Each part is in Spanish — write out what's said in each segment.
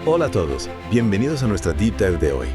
Hola a todos, bienvenidos a nuestra Deep Dive de hoy.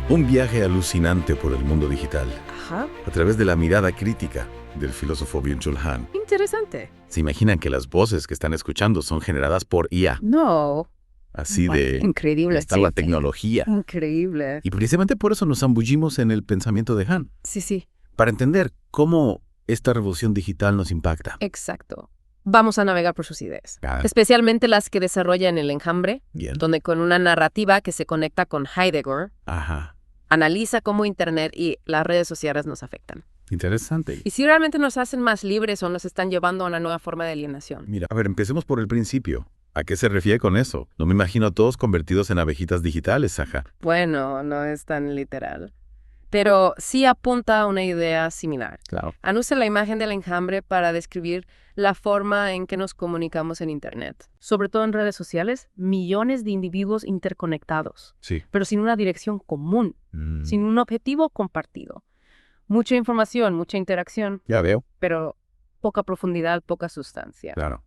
Un viaje alucinante por el mundo digital, Ajá, a través de la mirada crítica del filósofo Byung-Chul Han. interesante. ¿Se imaginan que las voces que están escuchando son generadas por IA? No. Así Bueno, de... increíble, está sí. la tecnología. Increíble. Y precisamente por eso nos zambullimos en el pensamiento de Han, Sí, para entender cómo esta revolución digital nos impacta. exacto. Vamos a navegar por sus ideas. Ah. Especialmente las que desarrollan el enjambre, Bien. donde con una narrativa que se conecta con Heidegger, Ajá. analiza cómo Internet y las redes sociales nos afectan. Interesante. Y si realmente nos hacen más libres o nos están llevando a una nueva forma de alienación. Mira, a ver, empecemos por el principio. ¿A qué se refiere con eso? No me imagino a todos convertidos en abejitas digitales, Saja. Bueno, no es tan literal. Pero sí apunta a una idea similar. Claro. Han usado la imagen del enjambre para describir la forma en que nos comunicamos en Internet. Sobre todo en redes sociales, millones de individuos interconectados, Sí. pero sin una dirección común, sin un objetivo compartido. Mucha información, mucha interacción, Ya veo. pero poca profundidad, poca sustancia. Claro.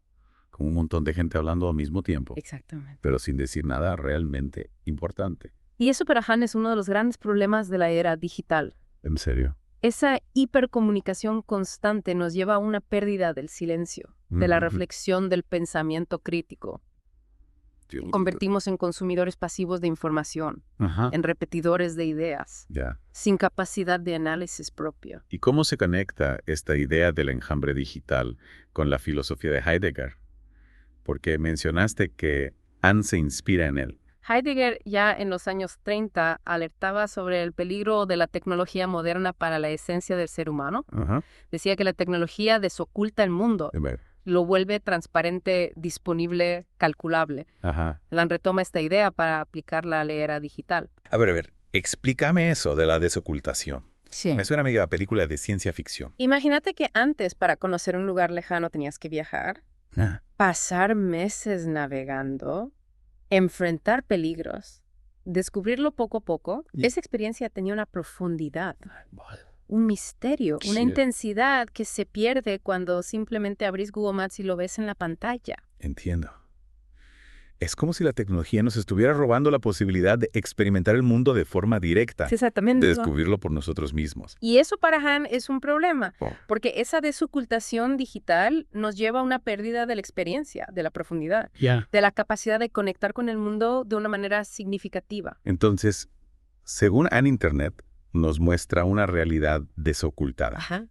Como un montón de gente hablando al mismo tiempo, Exactamente. pero sin decir nada realmente importante. Y eso para Han es uno de los grandes problemas de la era digital. ¿En serio? Esa hipercomunicación constante nos lleva a una pérdida del silencio, de la Ujú. reflexión, del pensamiento crítico. Sí. Convertimos en consumidores pasivos de información, Ajá. en repetidores de ideas, Ya. sin capacidad de análisis propio. ¿Y cómo se conecta esta idea del enjambre digital con la filosofía de Heidegger? Porque mencionaste que Han se inspira en él. Heidegger ya en los años 30 alertaba sobre el peligro de la tecnología moderna para la esencia del ser humano. Ajá. Decía que la tecnología desoculta el mundo, A ver. lo vuelve transparente, disponible, calculable. Ajá. Lan retoma esta idea para aplicarla a la era digital. A ver. Explícame eso de la desocultación. Sí. Me suena medio a película de ciencia ficción. Imagínate que antes para conocer un lugar lejano tenías que viajar, Ah. pasar meses navegando, enfrentar peligros, descubrirlo poco a poco. Y- Esa experiencia tenía una profundidad, un misterio, una Sí. intensidad que se pierde cuando simplemente abrís Google Maps y lo ves en la pantalla. Entiendo. Es como si la tecnología nos estuviera robando la posibilidad de experimentar el mundo de forma directa, Exactamente. de descubrirlo por nosotros mismos. Y eso para Han es un problema, Oh. porque esa desocultación digital nos lleva a una pérdida de la experiencia, de la profundidad, de la capacidad de conectar con el mundo de una manera significativa. Entonces, según Internet, nos muestra una realidad desocultada, Ajá.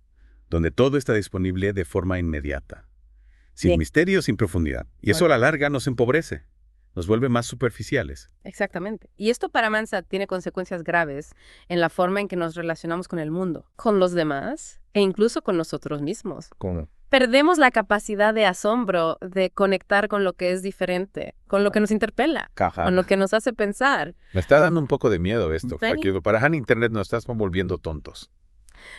donde todo está disponible de forma inmediata, sin Bien. misterio, sin profundidad. Y eso a la larga nos empobrece, nos vuelve más superficiales. Exactamente. Y esto para Mansa tiene consecuencias graves en la forma en que nos relacionamos con el mundo, con los demás e incluso con nosotros mismos. ¿Cómo? Perdemos la capacidad de asombro, de conectar con lo que es diferente, con lo que nos interpela, con lo que nos hace pensar. Me está dando un poco de miedo esto. ¿Serio? Porque para Han Internet nos estás volviendo tontos.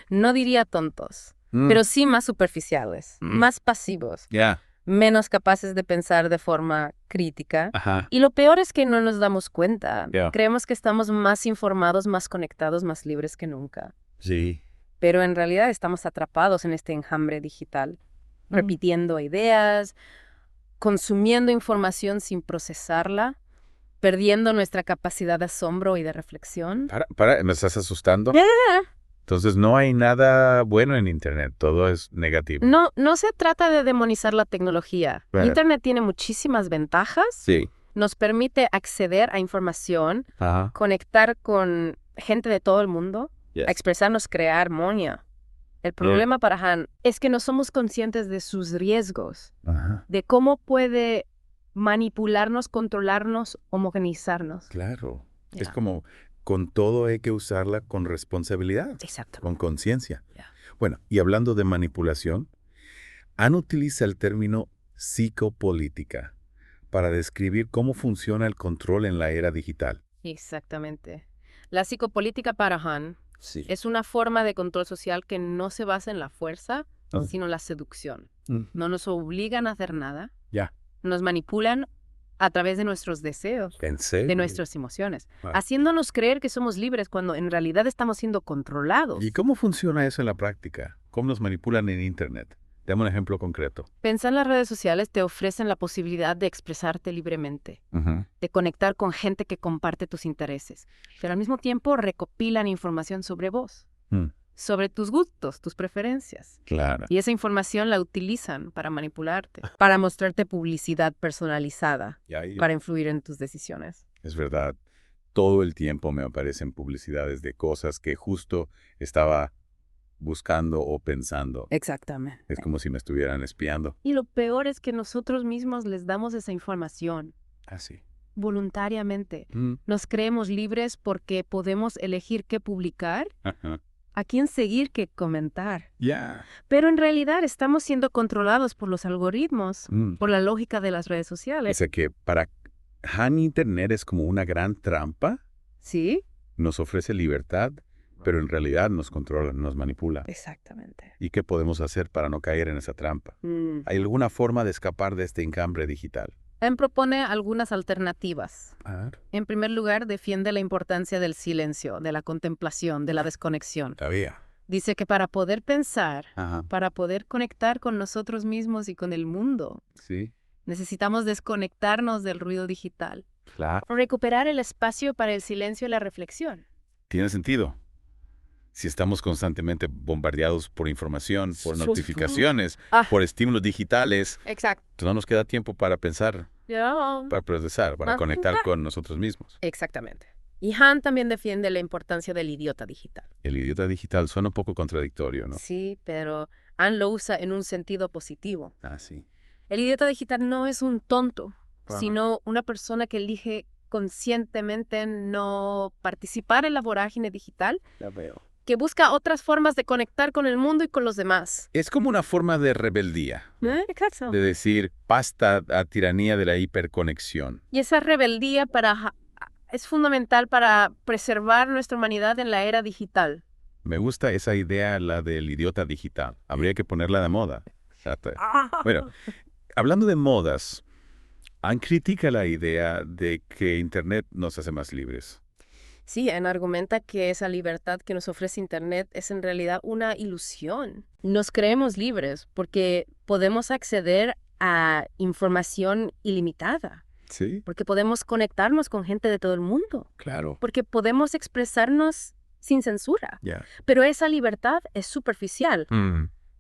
No diría tontos, pero sí más superficiales, más pasivos, Ya. menos capaces de pensar de forma crítica. Ajá. Y lo peor es que no nos damos cuenta. Ya. Creemos que estamos más informados, más conectados, más libres que nunca. Sí. Pero en realidad estamos atrapados en este enjambre digital, repitiendo ideas, consumiendo información sin procesarla, perdiendo nuestra capacidad de asombro y de reflexión. ¿Me estás asustando? Entonces no hay nada bueno en Internet, todo es negativo. No se trata de demonizar la tecnología. Claro. Internet tiene muchísimas ventajas. Sí. Nos permite acceder a información, Ajá. conectar con gente de todo el mundo, Yes. a expresarnos, crear armonía. El problema para Han es que no somos conscientes de sus riesgos, Ajá. de cómo puede manipularnos, controlarnos, homogeneizarnos. Claro. Ya. Es como, con todo hay que usarla con responsabilidad, Exacto. con conciencia. Ya. Bueno, y hablando de manipulación, Han utiliza el término psicopolítica para describir cómo funciona el control en la era digital. Exactamente. La psicopolítica para Han Sí. es una forma de control social que no se basa en la fuerza, Ah. sino en la seducción. Mm. No nos obligan a hacer nada, Ya. nos manipulan a través de nuestros deseos, ¿En serio? de nuestras emociones, Ah. haciéndonos creer que somos libres cuando en realidad estamos siendo controlados. ¿Y cómo funciona eso en la práctica? ¿Cómo nos manipulan en Internet? Dame un ejemplo concreto. Pensar en las redes sociales te ofrecen la posibilidad de expresarte libremente, Ujú. de conectar con gente que comparte tus intereses, pero al mismo tiempo recopilan información sobre vos, Mm, sobre tus gustos, tus preferencias. claro. Y esa información la utilizan para manipularte, para mostrarte publicidad personalizada, Y ahí para influir en tus decisiones. es verdad. Todo el tiempo me aparecen publicidades de cosas que justo estaba buscando o pensando. Exactamente. Es como si me estuvieran espiando. Y lo peor es que nosotros mismos les damos esa información Así. voluntariamente. Mm, Nos creemos libres porque podemos elegir qué publicar, ajá. a quién seguir, qué comentar. Ya. Pero en realidad estamos siendo controlados por los algoritmos, Mm. por la lógica de las redes sociales. Dice que para Han Internet es como una gran trampa. ¿Sí? Nos ofrece libertad, pero en realidad nos controla, nos manipula. Exactamente. ¿Y qué podemos hacer para no caer en esa trampa? ¿Hay alguna forma de escapar de este encambre digital? Él propone algunas alternativas. A ver. En primer lugar, defiende la importancia del silencio, de la contemplación, de la desconexión. Todavía. Dice que para poder pensar, Ajá. para poder conectar con nosotros mismos y con el mundo, Sí. necesitamos desconectarnos del ruido digital. Claro. Recuperar el espacio para el silencio y la reflexión. Tiene sentido. Si estamos constantemente bombardeados por información, por Justo. notificaciones, Ah. por estímulos digitales, Exacto. no nos queda tiempo para pensar, para procesar, para conectar con nosotros mismos. Exactamente. Y Han también defiende la importancia del idiota digital. El idiota digital suena un poco contradictorio, ¿no? Sí, pero Han lo usa en un sentido positivo. Ah, sí. El idiota digital no es un tonto, Ajá. sino una persona que elige conscientemente no participar en la vorágine digital, Ya veo. que busca otras formas de conectar con el mundo y con los demás. Es como una forma de rebeldía, Exacto. de decir, basta a tiranía de la hiperconexión. Y esa rebeldía es fundamental para preservar nuestra humanidad en la era digital. Me gusta esa idea, la del idiota digital. Habría que ponerla de moda. Exacto. Bueno, hablando de modas, Han critica la idea de que Internet nos hace más libres. Sí, Han argumenta que esa libertad que nos ofrece Internet es en realidad una ilusión. Nos creemos libres porque podemos acceder a información ilimitada, Sí, porque podemos conectarnos con gente de todo el mundo, claro. porque podemos expresarnos sin censura. Ya. Pero esa libertad es superficial,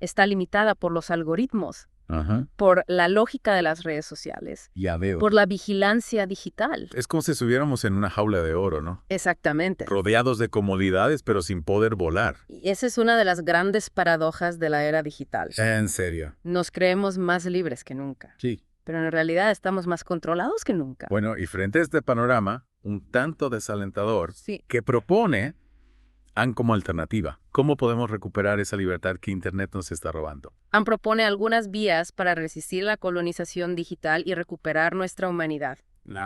está limitada por los algoritmos, Ajá. por la lógica de las redes sociales, Ya veo. por la vigilancia digital. Es como si estuviéramos en una jaula de oro, ¿no? Exactamente. Rodeados de comodidades, pero sin poder volar. Y esa es una de las grandes paradojas de la era digital. En serio. Nos creemos más libres que nunca, Sí. pero en realidad estamos más controlados que nunca. Bueno, y frente a este panorama, un tanto desalentador, Sí. que propone Han como alternativa. ¿Cómo podemos recuperar esa libertad que Internet nos está robando? Han propone algunas vías para resistir la colonización digital y recuperar nuestra humanidad.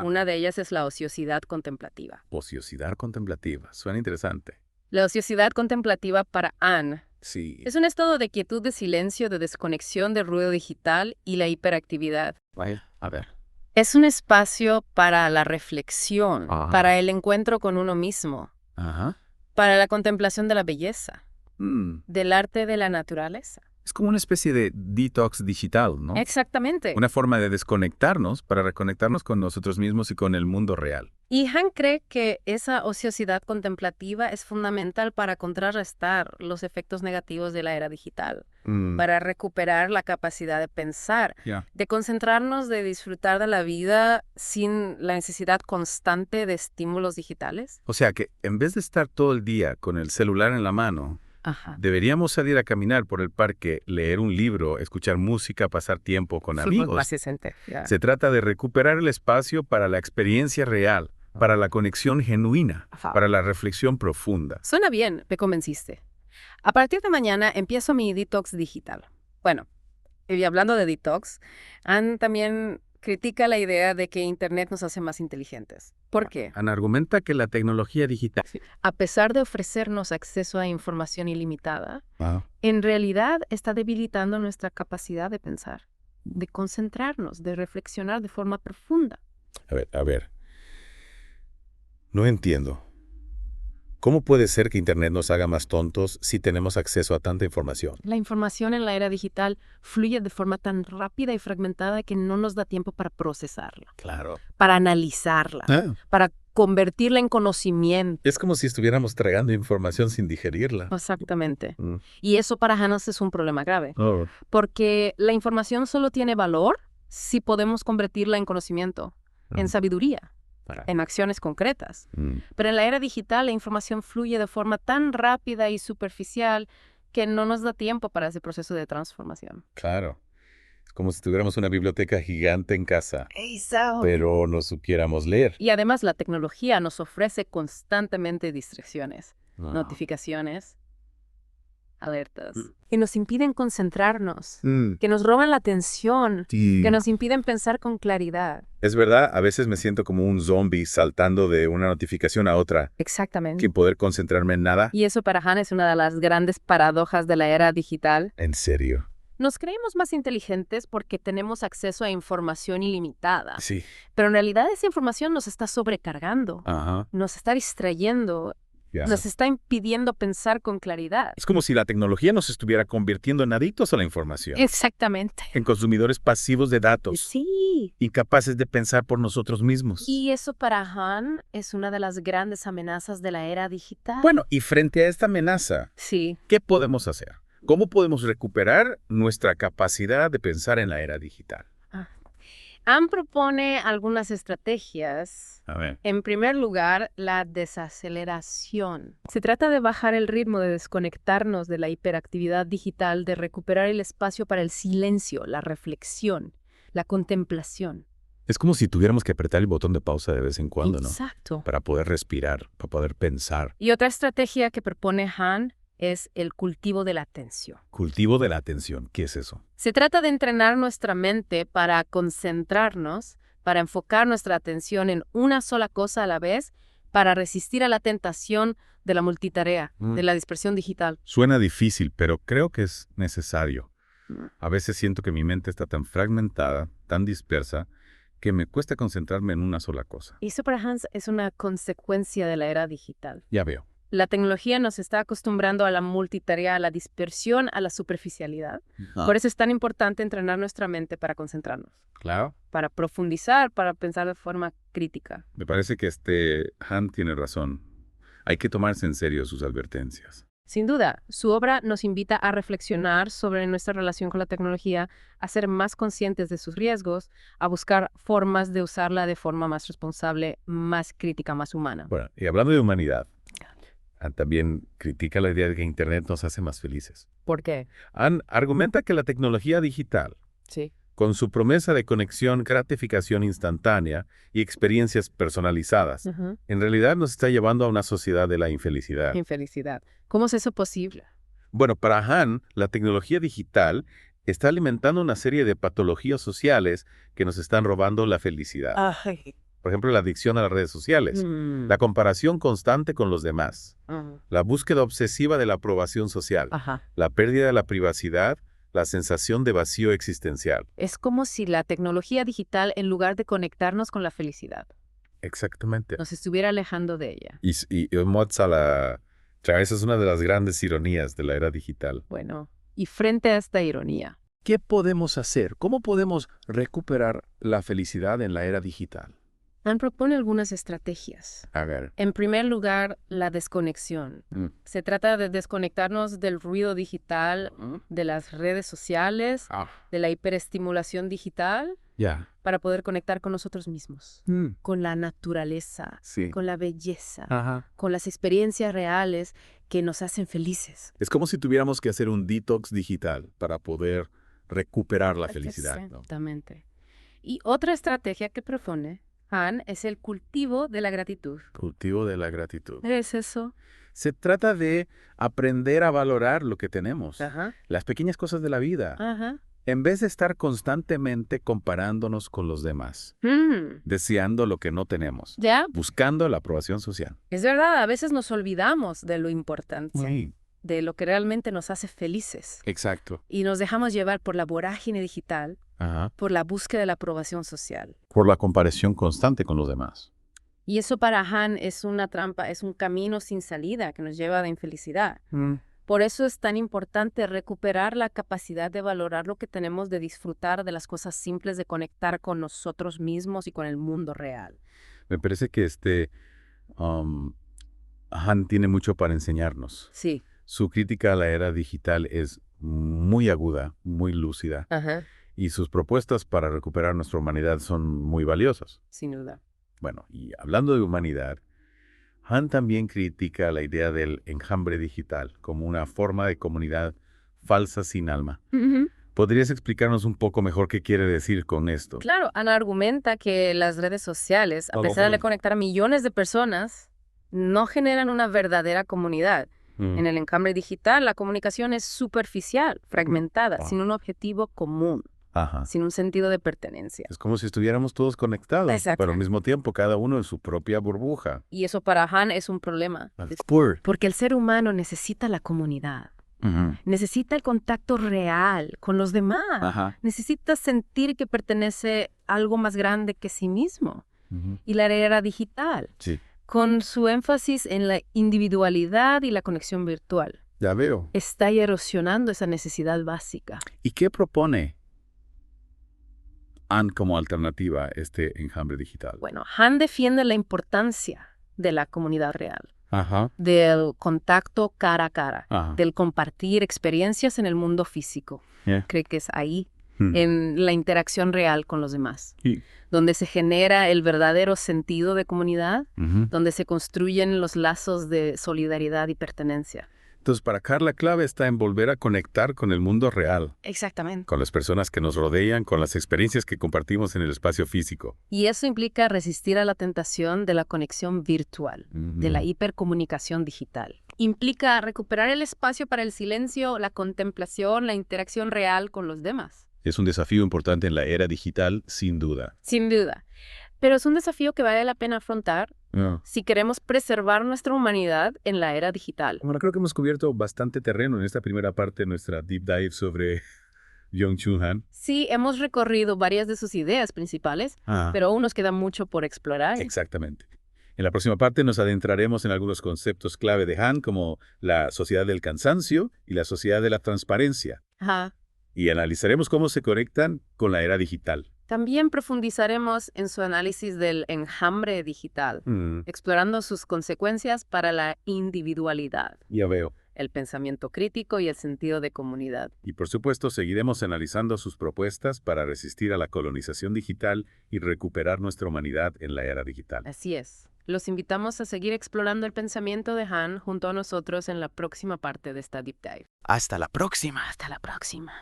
Una de ellas es la ociosidad contemplativa. Ociosidad contemplativa. Suena interesante. La ociosidad contemplativa para Han Sí. es un estado de quietud, de silencio, de desconexión del ruido digital y la hiperactividad. Vaya, a ver. Es un espacio para la reflexión, Ah. para el encuentro con uno mismo, Ajá. para la contemplación de la belleza, Mm. del arte de la naturaleza. Es como una especie de detox digital, ¿no? Exactamente. Una forma de desconectarnos para reconectarnos con nosotros mismos y con el mundo real. Y Han cree que esa ociosidad contemplativa es fundamental para contrarrestar los efectos negativos de la era digital, Mm. para recuperar la capacidad de pensar, Ya. de concentrarnos, de disfrutar de la vida sin la necesidad constante de estímulos digitales. O sea que en vez de estar todo el día con el celular en la mano, Ajá. deberíamos salir a caminar por el parque, leer un libro, escuchar música, pasar tiempo con amigos. Se trata de recuperar el espacio para la experiencia real, para la conexión genuina, Ajá. para la reflexión profunda. Suena bien, me convenciste. A partir de mañana empiezo mi detox digital. Bueno, y hablando de detox, Han también critica la idea de que Internet nos hace más inteligentes. ¿Por qué? Han argumenta que la tecnología digital... A pesar de ofrecernos acceso a información ilimitada, Wow. en realidad está debilitando nuestra capacidad de pensar, de concentrarnos, de reflexionar de forma profunda. A ver. No entiendo. ¿Cómo puede ser que Internet nos haga más tontos si tenemos acceso a tanta información? La información en la era digital fluye de forma tan rápida y fragmentada que no nos da tiempo para procesarla, Claro. para analizarla, para convertirla en conocimiento. Es como si estuviéramos tragando información sin digerirla. Exactamente. Mm. Y eso para Hannes es un problema grave, Oh. porque la información solo tiene valor si podemos convertirla en conocimiento, en sabiduría, en acciones concretas. Mm. Pero en la era digital la información fluye de forma tan rápida y superficial que no nos da tiempo para ese proceso de transformación. Claro. Es como si tuviéramos una biblioteca gigante en casa, Exacto. pero no supiéramos leer. Y además la tecnología nos ofrece constantemente distracciones, Ah. notificaciones, alertas, Mm. que nos impiden concentrarnos, Mm. que nos roban la atención, Sí. que nos impiden pensar con claridad. Es verdad, a veces me siento como un zombie saltando de una notificación a otra, Exactamente. sin poder concentrarme en nada. Y eso para Han es una de las grandes paradojas de la era digital. En serio. Nos creemos más inteligentes porque tenemos acceso a información ilimitada, Sí. pero en realidad esa información nos está sobrecargando, Ajá. nos está distrayendo, Ya. nos está impidiendo pensar con claridad. Es como si la tecnología nos estuviera convirtiendo en adictos a la información, Exactamente. en consumidores pasivos de datos, Sí. incapaces de pensar por nosotros mismos. Y eso para Han es una de las grandes amenazas de la era digital. Bueno, y frente a esta amenaza, Sí. ¿qué podemos hacer? ¿Cómo podemos recuperar nuestra capacidad de pensar en la era digital? Han propone algunas estrategias. A ver. En primer lugar, la desaceleración. Se trata de bajar el ritmo, de desconectarnos de la hiperactividad digital, de recuperar el espacio para el silencio, la reflexión, la contemplación. Es como si tuviéramos que apretar el botón de pausa de vez en cuando, ¿no? Exacto. Para poder respirar, para poder pensar. Y otra estrategia que propone Han es el cultivo de la atención. Cultivo de la atención. ¿Qué es eso? Se trata de entrenar nuestra mente para concentrarnos, para enfocar nuestra atención en una sola cosa a la vez, para resistir a la tentación de la multitarea, de la dispersión digital. Suena difícil, pero creo que es necesario. A veces siento que mi mente está tan fragmentada, tan dispersa, que me cuesta concentrarme en una sola cosa. Y eso para Hans es una consecuencia de la era digital. Ya veo. La tecnología nos está acostumbrando a la multitarea, a la dispersión, a la superficialidad. Por eso es tan importante entrenar nuestra mente para concentrarnos, Claro. para profundizar, para pensar de forma crítica. Me parece que Han tiene razón. Hay que tomarse en serio sus advertencias. Sin duda, su obra nos invita a reflexionar sobre nuestra relación con la tecnología, a ser más conscientes de sus riesgos, a buscar formas de usarla de forma más responsable, más crítica, más humana. Bueno, y hablando de humanidad, Han también critica la idea de que Internet nos hace más felices. ¿Por qué? Han argumenta que la tecnología digital, Sí. con su promesa de conexión, gratificación instantánea y experiencias personalizadas, en realidad nos está llevando a una sociedad de la infelicidad. Infelicidad. ¿Cómo es eso posible? Bueno, para Han, la tecnología digital está alimentando una serie de patologías sociales que nos están robando la felicidad. Ay. Por ejemplo, la adicción a las redes sociales, la comparación constante con los demás, la búsqueda obsesiva de la aprobación social, Ajá. la pérdida de la privacidad, la sensación de vacío existencial. Es como si la tecnología digital, en lugar de conectarnos con la felicidad, Exactamente. nos estuviera alejando de ella. Y esa es una de las grandes ironías de la era digital. Bueno, y frente a esta ironía, ¿Qué podemos hacer? ¿Cómo podemos recuperar la felicidad en la era digital? Han propone algunas estrategias. A ver. En primer lugar, la desconexión. Se trata de desconectarnos del ruido digital, de las redes sociales, de la hiperestimulación digital, Ya. para poder conectar con nosotros mismos, con la naturaleza, Sí. con la belleza, Ajá. con las experiencias reales que nos hacen felices. Es como si tuviéramos que hacer un detox digital para poder recuperar la felicidad, ¿no? Exactamente. Y otra estrategia que propone Han es el cultivo de la gratitud. Cultivo de la gratitud. ¿Es eso? Se trata de aprender a valorar lo que tenemos, Ajá. las pequeñas cosas de la vida, Ajá. en vez de estar constantemente comparándonos con los demás, deseando lo que no tenemos, Ya, buscando la aprobación social. es verdad, a veces nos olvidamos de lo importante, Sí, de lo que realmente nos hace felices. exacto. Y nos dejamos llevar por la vorágine digital, Ajá. por la búsqueda de la aprobación social. Por la comparación constante con los demás. Y eso para Han es una trampa, es un camino sin salida que nos lleva a la infelicidad. Por eso es tan importante recuperar la capacidad de valorar lo que tenemos, de disfrutar de las cosas simples, de conectar con nosotros mismos y con el mundo real. Me parece que Han tiene mucho para enseñarnos. Sí. Su crítica a la era digital es muy aguda, muy lúcida, Ajá. y sus propuestas para recuperar nuestra humanidad son muy valiosas. Sin duda. Bueno, y hablando de humanidad, Han también critica la idea del enjambre digital como una forma de comunidad falsa sin alma. ¿Podrías explicarnos un poco mejor qué quiere decir con esto? Claro, Ana argumenta que las redes sociales, a pesar de conectar a millones de personas, no generan una verdadera comunidad. En el enjambre digital, la comunicación es superficial, fragmentada, sin un objetivo común, Ajá. sin un sentido de pertenencia. Es como si estuviéramos todos conectados, Exacto. pero al mismo tiempo cada uno en su propia burbuja. Y eso para Han es un problema. Porque el ser humano necesita la comunidad. Necesita el contacto real con los demás. Ajá. Necesita sentir que pertenece a algo más grande que sí mismo. Y la era digital, Sí. con su énfasis en la individualidad y la conexión virtual, Ya veo. está erosionando esa necesidad básica. ¿Y qué propone Han como alternativa a este enjambre digital? Bueno, Han defiende la importancia de la comunidad real, Ajá. del contacto cara a cara, Ajá. del compartir experiencias en el mundo físico. Yeah. Cree que es ahí, Hmm. en la interacción real con los demás, Y- donde se genera el verdadero sentido de comunidad, Ujú. donde se construyen los lazos de solidaridad y pertenencia. Entonces, para Carl, la clave está en volver a conectar con el mundo real, Exactamente. con las personas que nos rodean, con las experiencias que compartimos en el espacio físico. Y eso implica resistir a la tentación de la conexión virtual, de la hipercomunicación digital. Implica recuperar el espacio para el silencio, la contemplación, la interacción real con los demás. Es un desafío importante en la era digital, sin duda. Sin duda. Pero es un desafío que vale la pena afrontar si queremos preservar nuestra humanidad en la era digital. Bueno, creo que hemos cubierto bastante terreno en esta primera parte de nuestra deep dive sobre Byung-Chul Han. Sí, hemos recorrido varias de sus ideas principales, pero aún nos queda mucho por explorar. Exactamente. En la próxima parte nos adentraremos en algunos conceptos clave de Han, como la sociedad del cansancio y la sociedad de la transparencia, Ajá. y analizaremos cómo se conectan con la era digital. También profundizaremos en su análisis del enjambre digital, explorando sus consecuencias para la individualidad, Ya veo. el pensamiento crítico y el sentido de comunidad. Y por supuesto, seguiremos analizando sus propuestas para resistir a la colonización digital y recuperar nuestra humanidad en la era digital. Así es. Los invitamos a seguir explorando el pensamiento de Han junto a nosotros en la próxima parte de esta Deep Dive. Hasta la próxima. Hasta la próxima.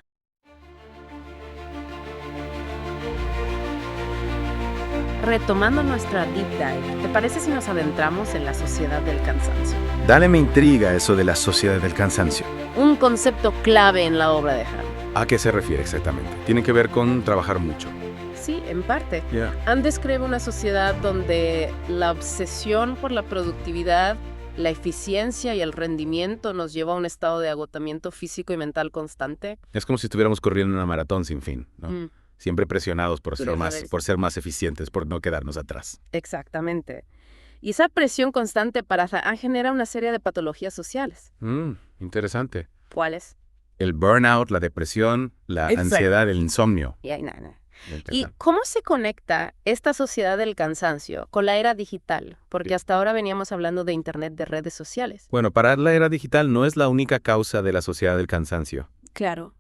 Retomando nuestra Deep Dive, ¿te parece si nos adentramos en la sociedad del cansancio? Dale, me intriga eso de la sociedad del cansancio. Un concepto clave en la obra de Han. ¿A qué se refiere exactamente? Tiene que ver con trabajar mucho. Sí, en parte. Ya. Han describe una sociedad donde la obsesión por la productividad, la eficiencia y el rendimiento nos lleva a un estado de agotamiento físico y mental constante. Es como si estuviéramos corriendo una maratón sin fin, ¿no? Siempre presionados por ser más eficientes, por no quedarnos atrás. Exactamente. Y esa presión constante para Han genera una serie de patologías sociales. Interesante. ¿Cuáles? El burnout, la depresión, la Exacto. ansiedad, el insomnio. ¿Y cómo se conecta esta sociedad del cansancio con la era digital? Porque hasta ahora veníamos hablando de Internet, de redes sociales. Bueno, parar la era digital no es la única causa de la sociedad del cansancio, Claro.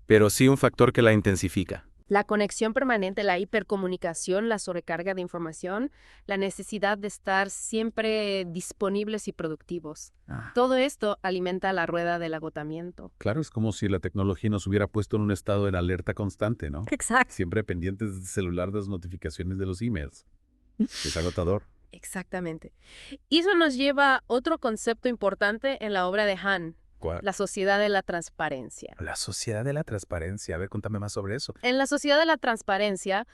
pero sí un factor que la intensifica. La conexión permanente, la hipercomunicación, la sobrecarga de información, la necesidad de estar siempre disponibles y productivos. Todo esto alimenta la rueda del agotamiento. Claro, es como si la tecnología nos hubiera puesto en un estado de alerta constante, ¿no? Exacto. Siempre pendientes del celular de las notificaciones de los emails. Es agotador. Exactamente. Y eso nos lleva a otro concepto importante en la obra de Han, ¿Cuál? la sociedad de la transparencia. La sociedad de la transparencia. A ver, cuéntame más sobre eso. En la sociedad de la transparencia,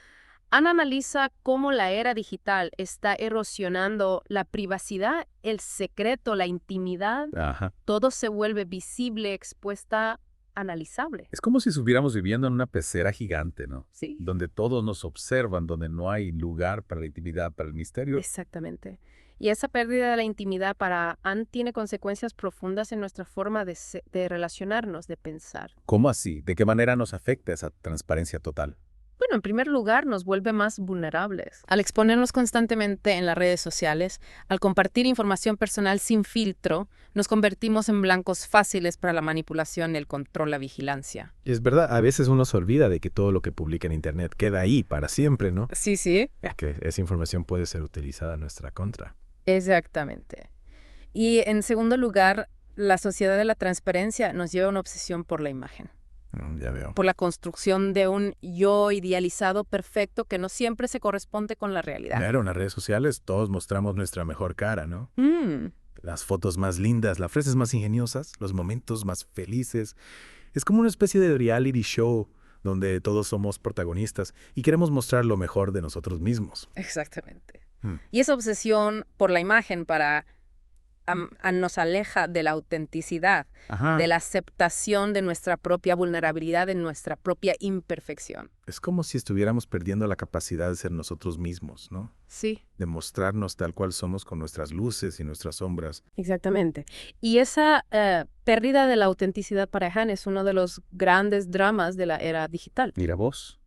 Han analiza cómo la era digital está erosionando la privacidad, el secreto, la intimidad. Ajá. Todo se vuelve visible, expuesta analizable. Es como si estuviéramos viviendo en una pecera gigante, ¿no? Sí. Donde todos nos observan, donde no hay lugar para la intimidad, para el misterio. Exactamente. Y esa pérdida de la intimidad para Han tiene consecuencias profundas en nuestra forma de relacionarnos, de pensar. ¿Cómo así? ¿De qué manera nos afecta esa transparencia total? Bueno, en primer lugar, nos vuelve más vulnerables. Al exponernos constantemente en las redes sociales, al compartir información personal sin filtro, nos convertimos en blancos fáciles para la manipulación, el control, la vigilancia. Y es verdad, a veces uno se olvida de que todo lo que publica en Internet queda ahí para siempre, ¿no? Sí, sí. Que esa información puede ser utilizada en nuestra contra. Exactamente. Y en segundo lugar, la sociedad de la transparencia nos lleva a una obsesión por la imagen, Ya veo. por la construcción de un yo idealizado perfecto que no siempre se corresponde con la realidad. Claro, en las redes sociales todos mostramos nuestra mejor cara, ¿no? Mm, Las fotos más lindas, las frases más ingeniosas, los momentos más felices. Es como una especie de reality show donde todos somos protagonistas y queremos mostrar lo mejor de nosotros mismos. exactamente. Mm. Y esa obsesión por la imagen nos aleja de la autenticidad, Ajá. de la aceptación de nuestra propia vulnerabilidad, de nuestra propia imperfección. Es como si estuviéramos perdiendo la capacidad de ser nosotros mismos, ¿no? Sí. De mostrarnos tal cual somos con nuestras luces y nuestras sombras. Exactamente. Y esa pérdida de la autenticidad para Han es uno de los grandes dramas de la era digital. Mira vos.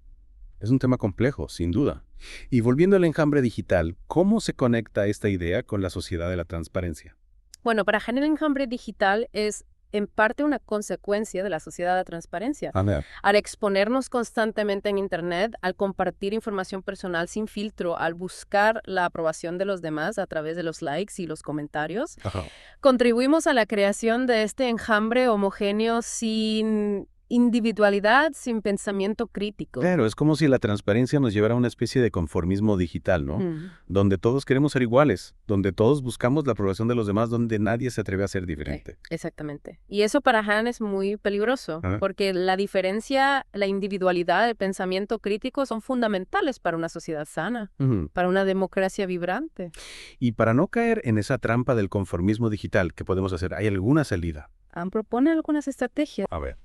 Es un tema complejo, sin duda. Y volviendo al enjambre digital, ¿cómo se conecta esta idea con la sociedad de la transparencia? Bueno, para Han el enjambre digital es en parte una consecuencia de la sociedad de la transparencia. A ver. Al exponernos constantemente en Internet, al compartir información personal sin filtro, al buscar la aprobación de los demás a través de los likes y los comentarios, Ajá. contribuimos a la creación de este enjambre homogéneo sin individualidad, sin pensamiento crítico. Claro, es como si la transparencia nos llevara a una especie de conformismo digital, ¿no? Mm. Donde todos queremos ser iguales, donde todos buscamos la aprobación de los demás, donde nadie se atreve a ser diferente. Exactamente. Y eso para Han es muy peligroso, Ah. porque la diferencia, la individualidad, el pensamiento crítico son fundamentales para una sociedad sana, Ujú. para una democracia vibrante. Y para no caer en esa trampa del conformismo digital, ¿qué podemos hacer? ¿Hay alguna salida? Han propone algunas estrategias. A ver.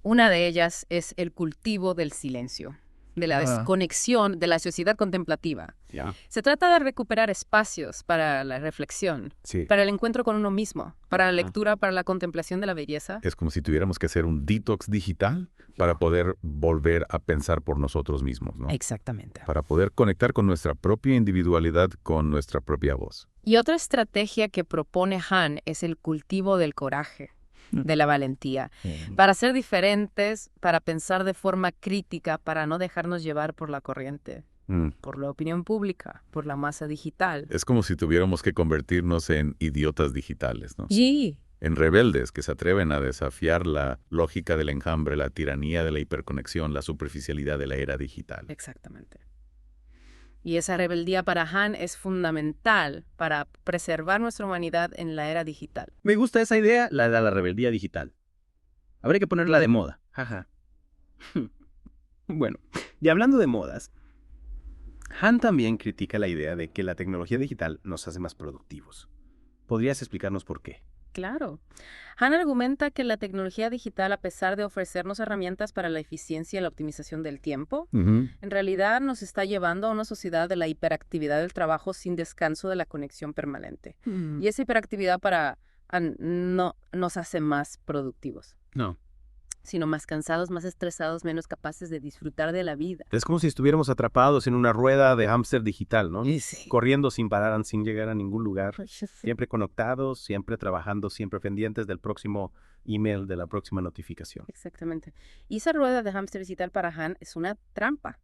Una de ellas es el cultivo del silencio, de la desconexión de la sociedad contemplativa. Ya. Se trata de recuperar espacios para la reflexión, Sí. para el encuentro con uno mismo, para la lectura, para la contemplación de la belleza. Es como si tuviéramos que hacer un detox digital para poder volver a pensar por nosotros mismos, ¿no? Exactamente. Para poder conectar con nuestra propia individualidad, con nuestra propia voz. Y otra estrategia que propone Han es el cultivo del coraje, de la valentía, para ser diferentes, para pensar de forma crítica, para no dejarnos llevar por la corriente, por la opinión pública, por la masa digital. Es como si tuviéramos que convertirnos en idiotas digitales, ¿no? Sí. En rebeldes que se atreven a desafiar la lógica del enjambre, la tiranía de la hiperconexión, la superficialidad de la era digital. Exactamente. Y esa rebeldía para Han es fundamental para preservar nuestra humanidad en la era digital. Me gusta esa idea, la de la rebeldía digital. Habría que ponerla de moda. Jaja. Bueno, y hablando de modas, Han también critica la idea de que la tecnología digital nos hace más productivos. ¿Podrías explicarnos por qué? Claro. Han argumenta que la tecnología digital, a pesar de ofrecernos herramientas para la eficiencia y la optimización del tiempo, en realidad nos está llevando a una sociedad de la hiperactividad del trabajo sin descanso de la conexión permanente. Y esa hiperactividad para Han no nos hace más productivos, No. sino más cansados, más estresados, menos capaces de disfrutar de la vida. Es como si estuviéramos atrapados en una rueda de hámster digital, ¿no? Sí. Corriendo sin parar, sin llegar a ningún lugar. Siempre conectados, siempre trabajando, siempre pendientes del próximo email, de la próxima notificación. Exactamente. Y esa rueda de hámster digital para Han es una trampa.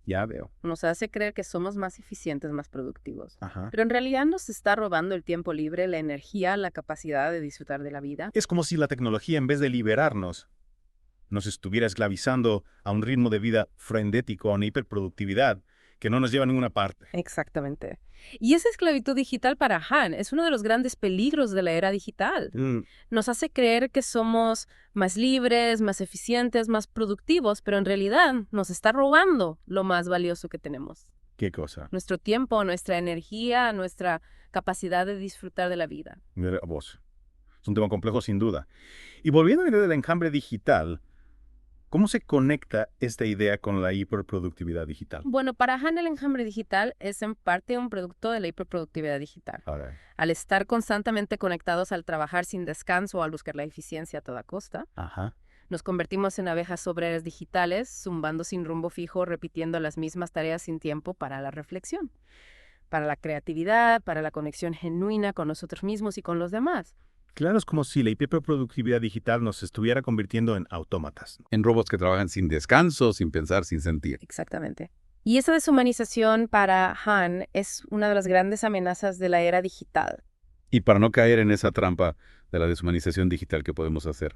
Ya veo. Nos hace creer que somos más eficientes, más productivos. Ajá. Pero en realidad nos está robando el tiempo libre, la energía, la capacidad de disfrutar de la vida. Es como si la tecnología, en vez de liberarnos, nos estuviera esclavizando a un ritmo de vida frenético, a una hiperproductividad que no nos lleva a ninguna parte. Exactamente. Y esa esclavitud digital para Han es uno de los grandes peligros de la era digital. Nos hace creer que somos más libres, más eficientes, más productivos, pero en realidad nos está robando lo más valioso que tenemos. ¿Qué cosa? Nuestro tiempo, nuestra energía, nuestra capacidad de disfrutar de la vida. Mira, vos. Es un tema complejo sin duda. Y volviendo a la idea del enjambre digital, ¿cómo se conecta esta idea con la hiperproductividad digital? Bueno, para Han el enjambre digital es en parte un producto de la hiperproductividad digital. Ahora, Al estar constantemente conectados al trabajar sin descanso o al buscar la eficiencia a toda costa, ajá. nos convertimos en abejas obreras digitales, zumbando sin rumbo fijo, repitiendo las mismas tareas sin tiempo para la reflexión, para la creatividad, para la conexión genuina con nosotros mismos y con los demás. Claro, es como si la hiperproductividad digital nos estuviera convirtiendo en autómatas. En robots que trabajan sin descanso, sin pensar, sin sentir. Exactamente. Y esa deshumanización para Han es una de las grandes amenazas de la era digital. Y para no caer en esa trampa de la deshumanización digital que podemos hacer,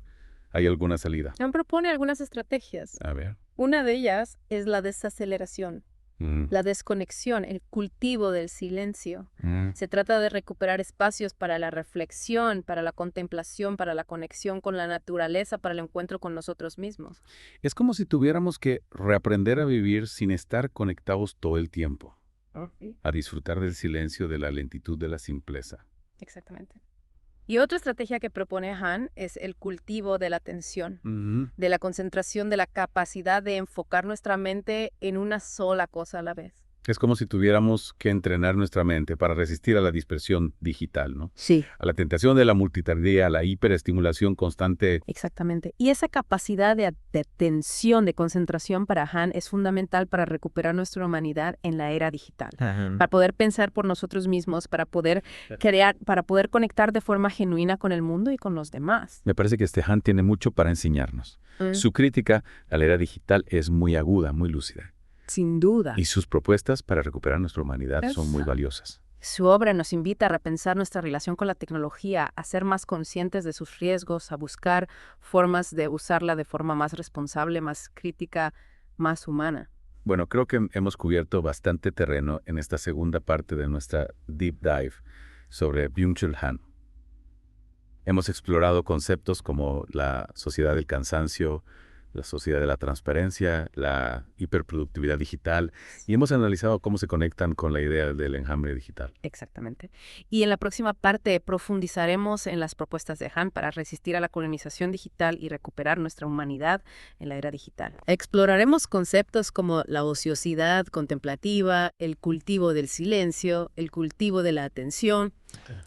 ¿hay alguna salida? Han propone algunas estrategias. A ver. Una de ellas es la desaceleración, la desconexión, el cultivo del silencio. Se trata de recuperar espacios para la reflexión, para la contemplación, para la conexión con la naturaleza, para el encuentro con nosotros mismos. Es como si tuviéramos que reaprender a vivir sin estar conectados todo el tiempo, a disfrutar del silencio, de la lentitud, de la simpleza. Exactamente. Y otra estrategia que propone Han es el cultivo de la atención, de la concentración, de la capacidad de enfocar nuestra mente en una sola cosa a la vez. Es como si tuviéramos que entrenar nuestra mente para resistir a la dispersión digital, ¿no? Sí. A la tentación de la multitarea, a la hiperestimulación constante. Exactamente. Y esa capacidad de atención, de concentración para Han es fundamental para recuperar nuestra humanidad en la era digital. Para poder pensar por nosotros mismos, para poder crear, para poder conectar de forma genuina con el mundo y con los demás. Me parece que Han tiene mucho para enseñarnos. Su crítica a la era digital es muy aguda, muy lúcida. Sin duda. Y sus propuestas para recuperar nuestra humanidad son muy valiosas. Su obra nos invita a repensar nuestra relación con la tecnología, a ser más conscientes de sus riesgos, a buscar formas de usarla de forma más responsable, más crítica, más humana. Bueno, creo que hemos cubierto bastante terreno en esta segunda parte de nuestra Deep Dive sobre Byung-Chul Han. Hemos explorado conceptos como la sociedad del cansancio, la sociedad de la transparencia, la hiperproductividad digital, y hemos analizado cómo se conectan con la idea del enjambre digital. Exactamente. Y en la próxima parte profundizaremos en las propuestas de Han para resistir a la colonización digital y recuperar nuestra humanidad en la era digital. Exploraremos conceptos como la ociosidad contemplativa, el cultivo del silencio, el cultivo de la atención,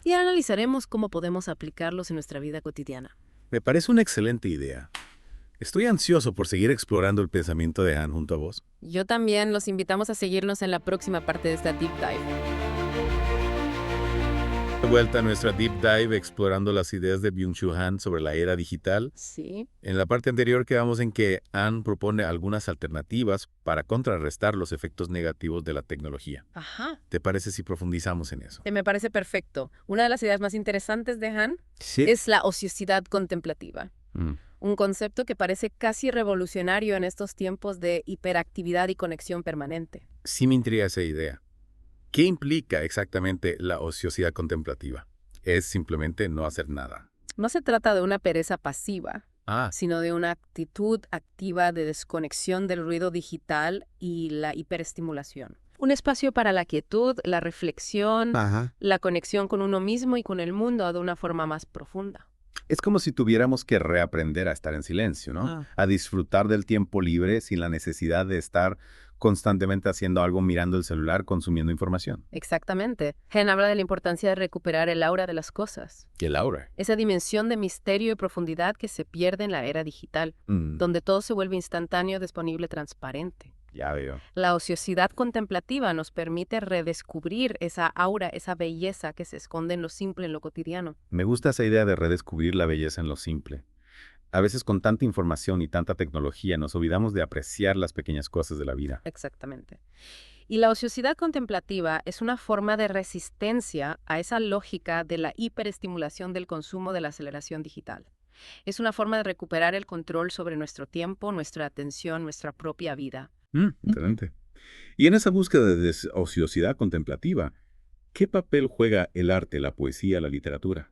y analizaremos cómo podemos aplicarlos en nuestra vida cotidiana. Me parece una excelente idea. Estoy ansioso por seguir explorando el pensamiento de Han junto a vos. Yo también los invitamos a seguirnos en la próxima parte de esta Deep Dive. De vuelta a nuestra Deep Dive explorando las ideas de Byung-Chul Han sobre la era digital. Sí. En la parte anterior quedamos en que Han propone algunas alternativas para contrarrestar los efectos negativos de la tecnología. Ajá. ¿Te parece si profundizamos en eso? Me parece perfecto. Una de las ideas más interesantes de Han Sí. es la ociosidad contemplativa. Un concepto que parece casi revolucionario en estos tiempos de hiperactividad y conexión permanente. Sí me intriga esa idea. ¿Qué implica exactamente la ociosidad contemplativa? Es simplemente no hacer nada. No se trata de una pereza pasiva, Ah, sino de una actitud activa de desconexión del ruido digital y la hiperestimulación. Un espacio para la quietud, la reflexión, la conexión con uno mismo y con el mundo de una forma más profunda. Es como si tuviéramos que reaprender a estar en silencio, ¿no? A disfrutar del tiempo libre sin la necesidad de estar constantemente haciendo algo, mirando el celular, consumiendo información. Exactamente. Han habla de la importancia de recuperar el aura de las cosas. ¿Y el aura? Esa dimensión de misterio y profundidad que se pierde en la era digital, donde todo se vuelve instantáneo, disponible, transparente. Ya veo. La ociosidad contemplativa nos permite redescubrir esa aura, esa belleza que se esconde en lo simple, en lo cotidiano. Me gusta esa idea de redescubrir la belleza en lo simple. A veces con tanta información y tanta tecnología nos olvidamos de apreciar las pequeñas cosas de la vida. Exactamente. Y la ociosidad contemplativa es una forma de resistencia a esa lógica de la hiperestimulación del consumo de la aceleración digital. Es una forma de recuperar el control sobre nuestro tiempo, nuestra atención, nuestra propia vida. Excelente. Y en esa búsqueda de ociosidad contemplativa, ¿qué papel juega el arte, la poesía, la literatura?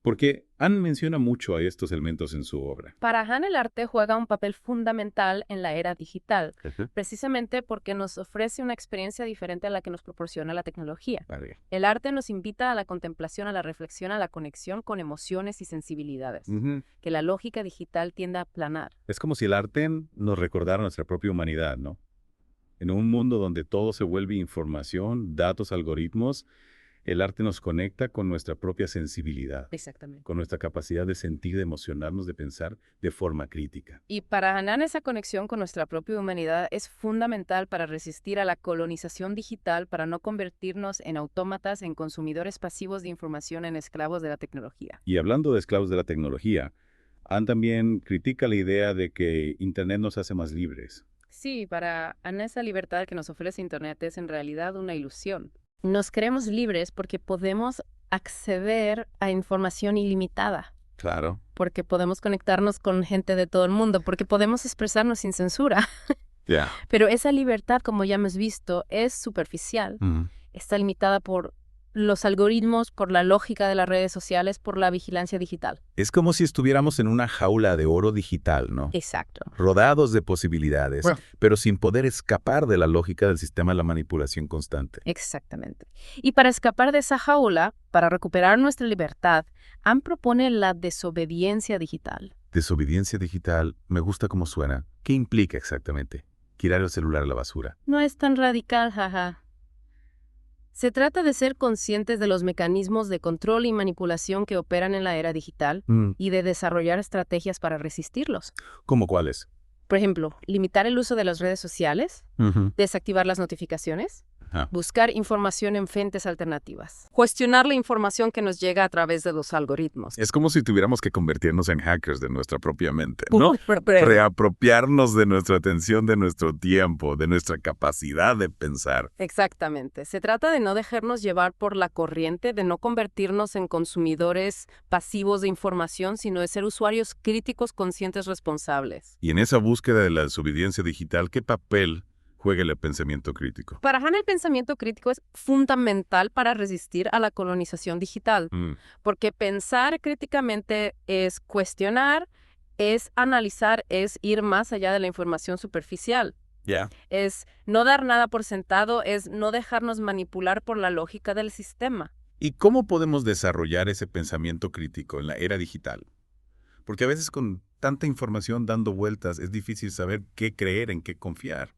Porque Han menciona mucho a estos elementos en su obra. Para Han, el arte juega un papel fundamental en la era digital, Ujú. precisamente porque nos ofrece una experiencia diferente a la que nos proporciona la tecnología. Vale. El arte nos invita a la contemplación, a la reflexión, a la conexión con emociones y sensibilidades, que la lógica digital tiende a aplanar. Es como si el arte nos recordara nuestra propia humanidad, ¿no? En un mundo donde todo se vuelve información, datos, algoritmos, el arte nos conecta con nuestra propia sensibilidad, Exactamente. con nuestra capacidad de sentir, de emocionarnos, de pensar de forma crítica. Y para Hanan esa conexión con nuestra propia humanidad es fundamental para resistir a la colonización digital, para no convertirnos en autómatas, en consumidores pasivos de información, en esclavos de la tecnología. Y hablando de esclavos de la tecnología, Han también critica la idea de que Internet nos hace más libres. Sí, para Ana esa libertad que nos ofrece Internet es en realidad una ilusión. Nos creemos libres porque podemos acceder a información ilimitada, Claro. porque podemos conectarnos con gente de todo el mundo, porque podemos expresarnos sin censura. Ya. Pero esa libertad, como ya hemos visto, es superficial. Está limitada por los algoritmos, por la lógica de las redes sociales, por la vigilancia digital. Es como si estuviéramos en una jaula de oro digital, ¿no? Exacto. Rodados de posibilidades, Bueno. pero sin poder escapar de la lógica del sistema de la manipulación constante. Exactamente. Y para escapar de esa jaula, para recuperar nuestra libertad, Han propone la desobediencia digital. Desobediencia digital, me gusta cómo suena. ¿Qué implica exactamente? Tirar el celular a la basura. No es tan radical, jaja. Se trata de ser conscientes de los mecanismos de control y manipulación que operan en la era digital y de desarrollar estrategias para resistirlos. ¿Cómo cuáles? Por ejemplo, limitar el uso de las redes sociales, desactivar las notificaciones, Ajá. buscar información en fuentes alternativas, cuestionar la información que nos llega a través de los algoritmos. Es como si tuviéramos que convertirnos en hackers de nuestra propia mente, ¿no? Pero- Reapropiarnos de nuestra atención, de nuestro tiempo, de nuestra capacidad de pensar. Exactamente. Se trata de no dejarnos llevar por la corriente, de no convertirnos en consumidores pasivos de información, sino de ser usuarios críticos, conscientes, responsables. Y en esa búsqueda de la desobediencia digital, ¿qué papel juega el pensamiento crítico? Para Han, el pensamiento crítico es fundamental para resistir a la colonización digital, porque pensar críticamente es cuestionar, es analizar, es ir más allá de la información superficial. Ya. Es no dar nada por sentado, es no dejarnos manipular por la lógica del sistema. ¿Y cómo podemos desarrollar ese pensamiento crítico en la era digital? Porque a veces con tanta información dando vueltas es difícil saber qué creer, en qué confiar.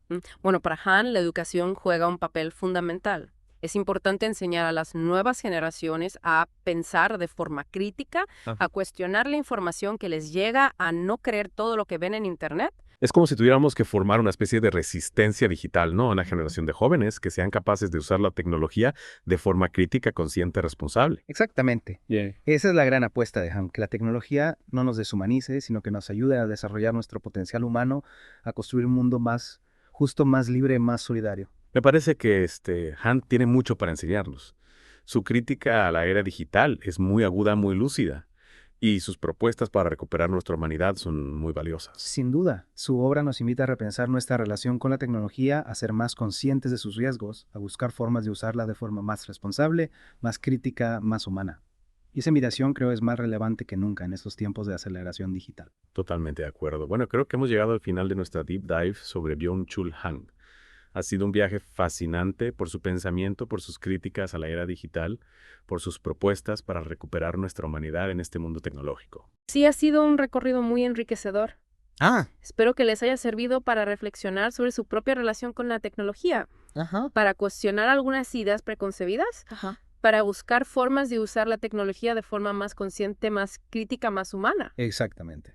Bueno, para Han, la educación juega un papel fundamental. Es importante enseñar a las nuevas generaciones a pensar de forma crítica, a cuestionar la información que les llega, a no creer todo lo que ven en Internet. Es como si tuviéramos que formar una especie de resistencia digital, ¿no? Una generación de jóvenes que sean capaces de usar la tecnología de forma crítica, consciente, responsable. Exactamente. Esa es la gran apuesta de Han, que la tecnología no nos deshumanice, sino que nos ayude a desarrollar nuestro potencial humano, a construir un mundo más justo, más libre, más solidario. Me parece que Han tiene mucho para enseñarnos. Su crítica a la era digital es muy aguda, muy lúcida. Y sus propuestas para recuperar nuestra humanidad son muy valiosas. Sin duda, su obra nos invita a repensar nuestra relación con la tecnología, a ser más conscientes de sus riesgos, a buscar formas de usarla de forma más responsable, más crítica, más humana. Y esa invitación creo es más relevante que nunca en estos tiempos de aceleración digital. Totalmente de acuerdo. Bueno, creo que hemos llegado al final de nuestra deep dive sobre Byung-Chul Han. Ha sido un viaje fascinante por su pensamiento, por sus críticas a la era digital, por sus propuestas para recuperar nuestra humanidad en este mundo tecnológico. Sí, ha sido un recorrido muy enriquecedor. Espero que les haya servido para reflexionar sobre su propia relación con la tecnología, para cuestionar algunas ideas preconcebidas, para buscar formas de usar la tecnología de forma más consciente, más crítica, más humana. Exactamente.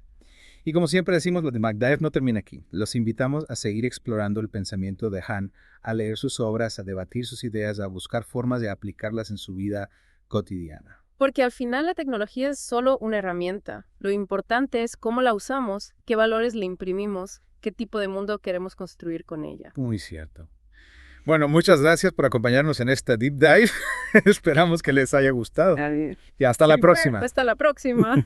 Y como siempre decimos, lo de MacDive no termina aquí. Los invitamos a seguir explorando el pensamiento de Han, a leer sus obras, a debatir sus ideas, a buscar formas de aplicarlas en su vida cotidiana. Porque al final la tecnología es solo una herramienta. Lo importante es cómo la usamos, qué valores le imprimimos, qué tipo de mundo queremos construir con ella. Muy cierto. Bueno, muchas gracias por acompañarnos en esta Deep Dive. Esperamos que les haya gustado. Y hasta la próxima. Hasta la próxima.